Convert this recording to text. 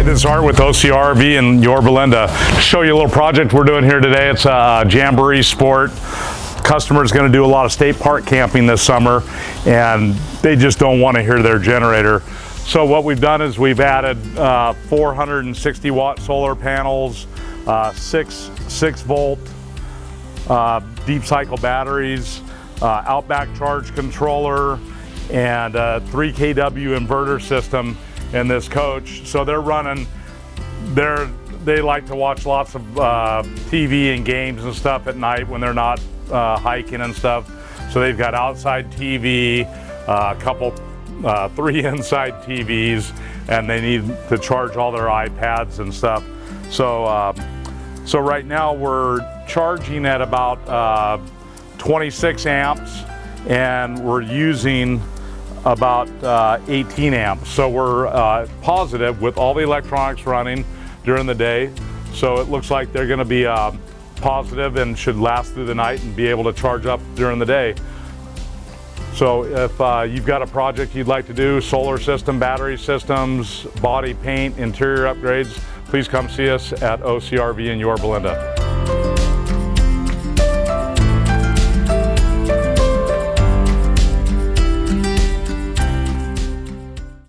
This is Art with OCRV in Yorba Linda. To show you a little project we're doing here today. It's a jamboree sport. Customer's going to do a lot of state park camping this summer, and they just don't want to hear their generator. So what we've done is we've added 460 watt solar panels, 6 volt deep cycle batteries, outback charge controller, and a 3 kW inverter system in this coach. So they're running, they like to watch lots of TV and games and stuff at night when they're not hiking and stuff. So they've got outside TV, a couple, 3 inside TVs, and they need to charge all their iPads and stuff. So, so right now we're charging at about 26 amps, and we're using about 18 amps. So we're positive with all the electronics running during the day. So it looks like they're gonna be positive and should last through the night and be able to charge up during the day. So if you've got a project you'd like to do, solar system, battery systems, body paint, interior upgrades, please come see us at OCRV in Yorba Linda.